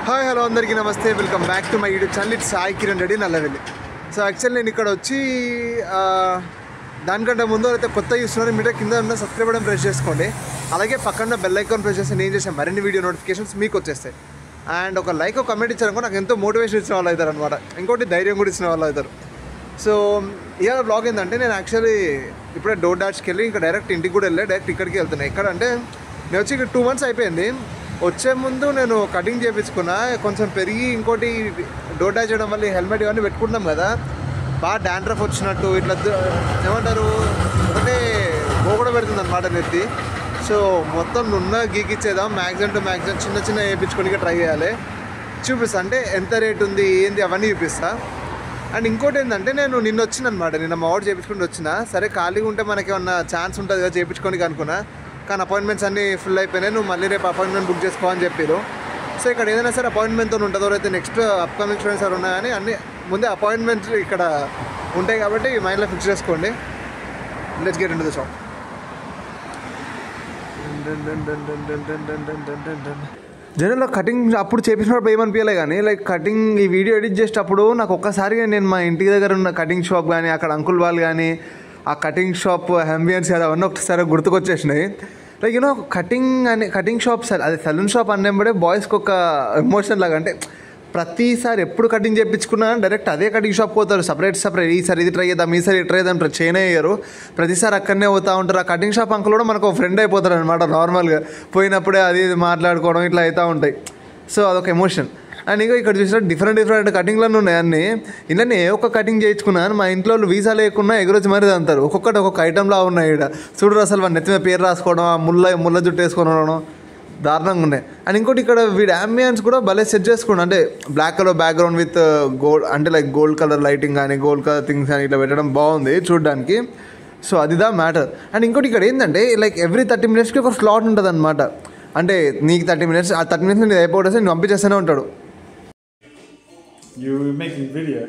Hi hello అందరికీ నమస్తే, welcome back to my YouTube channel. It's Sai Kiran Reddy Nallavelli. So actually నేను ఇక్కడ వచ్చి దానికంటే ముందు అయితే కొత్త చూస్తున్నారు మీరు కింద ఉన్న సబ్స్క్రైబ్ బటన్ ప్రెస్ చేసుకోండి. అలాగే పక్కన బెల్ ఐకాన్ ప్రెస్ చేస్తే నేను చేసే మరిన్ని వీడియో నోటిఫికేషన్స్ మీకు వచ్చేస్తాయి. అండ్ ఒక లైక్ ఒక కమెంట్ ఇచ్చారనుకో నాకు ఎంతో మోటివేషన్ ఇచ్చిన వాళ్ళు అవుతారు అనమాట. ఇంకోటి ధైర్యం కూడా ఇచ్చిన వాళ్ళు అవుతారు. సో ఇవాళ బ్లాగ్ ఏంటంటే నేను యాక్చువల్లీ ఇప్పుడే డోర్ డాష్కి వెళ్ళి ఇంకా డైరెక్ట్ ఇంటికి కూడా వెళ్ళి డైరెక్ట్ ఇక్కడికి వెళ్తున్నాను. ఎక్కడ అంటే నేను వచ్చి ఇక్కడ 2 months అయిపోయింది. వచ్చే ముందు నేను కటింగ్ చేయించుకున్నా, కొంచెం పెరిగి ఇంకోటి డోర్ డాష్ చేయడం వల్ల హెల్మెట్ ఇవన్నీ పెట్టుకుంటాం కదా, బాగా డాండ్రఫ్ వచ్చినట్టు ఇట్లా ఏమంటారు ఒకటే కూడా పెడుతుంది అనమాట నెత్తి. సో మొత్తం నున్న గీకిచ్చేద్దాం, మ్యాక్సిమం టు మ్యాక్సిమం చిన్న చిన్న వేయించుకోనికి ట్రై చేయాలి. చూపిస్తా అంటే ఎంత రేట్ ఉంది ఏంది అవన్నీ చూపిస్తా. అండ్ ఇంకోటి ఏంటంటే నేను నిన్న వచ్చిన అనమాట, నిన్న మా వాడు చేయించుకుంటూ వచ్చిన. సరే ఖాళీగా ఉంటే మనకి ఏమన్నా ఛాన్స్ ఉంటుంది కదా చేయించుకోనికి అనుకున్నా, కానీ అపాయింట్మెంట్స్ అన్నీ ఫుల్ అయిపోయినాయి. నువ్వు మళ్ళీ రేపు అపాయింట్మెంట్ బుక్ చేసుకోవాలని చెప్పారు. సో ఇక్కడ ఏదైనా సరే అపాయింట్మెంట్తో ఉంటుందో అయితే నెక్స్ట్ అప్కమింగ్ స్టూడెంట్స్ సార్ ఉన్నా కానీ అన్నీ ముందే అపాయింట్మెంట్స్ ఇక్కడ ఉంటాయి కాబట్టి మైండ్లో ఫిక్స్ చేసుకోండి. Let's get into the shop. జనరల్గా కటింగ్ అప్పుడు చేపించినప్పుడు ఏమనిపించలే, కానీ లైక్ కటింగ్ ఈ వీడియో ఎడిట్ చేసేటప్పుడు నాకు ఒక్కసారిగా నేను మా ఇంటి దగ్గర ఉన్న కటింగ్ షాప్ కానీ అక్కడ అంకుల్ వాళ్ళు కానీ ఆ కటింగ్ షాప్ అంబియన్స్ కానీ అవన్నీ ఒకసారి గుర్తుకొచ్చేసినాయి. లైక్ యూనో కటింగ్ షాప్స్ అదే సెలూన్ షాప్ అన్నప్పుడే బాయ్స్కి ఒక ఎమోషన్ లాగా, అంటే ప్రతిసారి ఎప్పుడు కటింగ్ చేయించుకున్నా డైరెక్ట్ అదే కటింగ్ షాప్కి పోతారు. సపరేట్ ఈసారి ఇది ట్రై చేద్దాం, ఈసారి ఇది ట్రై చేద్దాం, చేయనే అయ్యారు. ప్రతిసారి అక్కడనే పోతూ ఉంటారు. ఆ కటింగ్ షాప్ అంకుల్ కూడా మనకు ఒక ఫ్రెండ్ అయిపోతారు అనమాట. నార్మల్గా పోయినప్పుడే అది ఇది మాట్లాడుకోవడం ఇట్లా అవుతూ ఉంటాయి. సో అదొక ఎమోషన్. అండ్ ఇంకా ఇక్కడ చూసినా డిఫరెంట్ కటింగ్లన్నీ ఉన్నాయి అన్నీ. ఇలానే ఒక కటింగ్ చేయించుకున్నాను, మా ఇంట్లో వీసా లేకున్నా ఎగురొచ్చి మరీ అంటారు. ఒక్కొక్కటి ఒక్కొక్క ఐటెంలా ఉన్నాయి ఇక్కడ. చూడరు అసలు వాళ్ళ నెత్తి మీద పేరు రాసుకోవడం, ఆ ముళ్ళ జుట్టు వేసుకొని ఉండడం దారుణంగా ఉన్నాయి. అండ్ ఇంకోటి ఇక్కడ వీడి అంబియన్స్ కూడా భలే సెట్ చేసుకున్నాడు. అంటే black colour background with gold, అంటే లైక్ గోల్డ్ కలర్ లైటింగ్ కానీ గోల్డ్ కలర్ థింగ్స్ కానీ ఇట్లా పెట్టడం బాగుంది చూడడానికి. సో అది దా మ్యాటర్. అండ్ ఇంకోటి ఇక్కడ ఏంటంటే లైక్ ఎవ్రీ 30 minutesకి ఒక స్లాట్ ఉంటుంది అనమాట. అంటే నీకు 30 minutes, ఆ 30 minutes నేను అయిపోతే నేను పంపించేస్తూనే ఉంటాడు. You making video?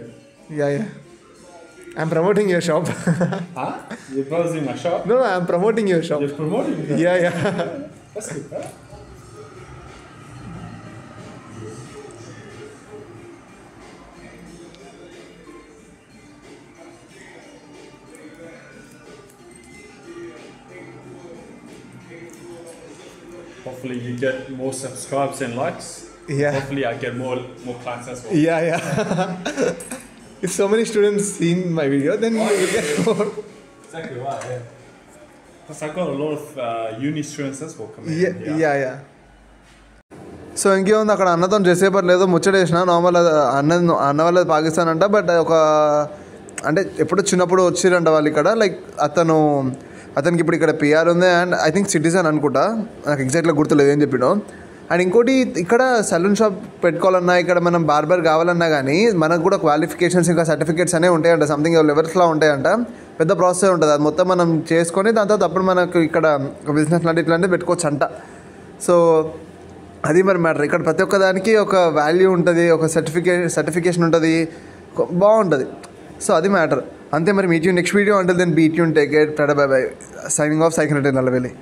Yeah. I'm promoting your shop. Huh? You're browsing my shop? No, I'm promoting your shop. You're promoting it? Yeah. That's good, huh? Hopefully you get more subscribes and likes. Yeah. Hopefully I get more clients as well. Yeah. If so many students seen my video, then you will get more. Exactly right, yeah. Because I got a lot of uni students as well coming in. Yeah. So ఇంకేముంది అక్కడ అన్నతో చేసేపర్ లేదు ముచ్చటేసిన. Normal అన్న వాళ్ళది పాకిస్తాన్ అంట, but ఒక అంటే ఎప్పుడు చిన్నప్పుడు వచ్చిరంట వాళ్ళు ఇక్కడ. లైక్ అతనికి ఇప్పుడు ఇక్కడ పిఆర్ ఉంది అండ్ ఐ థింక్ సిటిజన్ అనుకుంటా, నాకు ఎగ్జాక్ట్గా గుర్తులేదు ఏం చెప్పినో. అండ్ ఇంకోటి ఇక్కడ సెలూన్ షాప్ పెట్టుకోవాలన్నా, ఇక్కడ మనం బార్బర్ కావాలన్నా కానీ మనకు కూడా క్వాలిఫికేషన్స్ ఇంకా సర్టిఫికేట్స్ అనేవి ఉంటాయంట. సంథింగ్ లెవెల్స్లో ఉంటాయంట. పెద్ద ప్రాసెస్ ఉంటుంది. అది మొత్తం మనం చేసుకొని దాని తర్వాత అప్పుడు మనకు ఇక్కడ బిజినెస్ లాంటి ఇట్లాంటివి పెట్టుకోవచ్చు అంట. సో అది మరి మ్యాటర్. ఇక్కడ ప్రతి ఒక్క దానికి ఒక వాల్యూ ఉంటుంది, ఒక సర్టిఫికేషన్ ఉంటుంది, బాగుంటుంది. సో అది మ్యాటర్ అంతే. మరి meet you next video. Until then be tune, take care, bye bye. Signing off, Sai Kiran Reddy Nallavelli.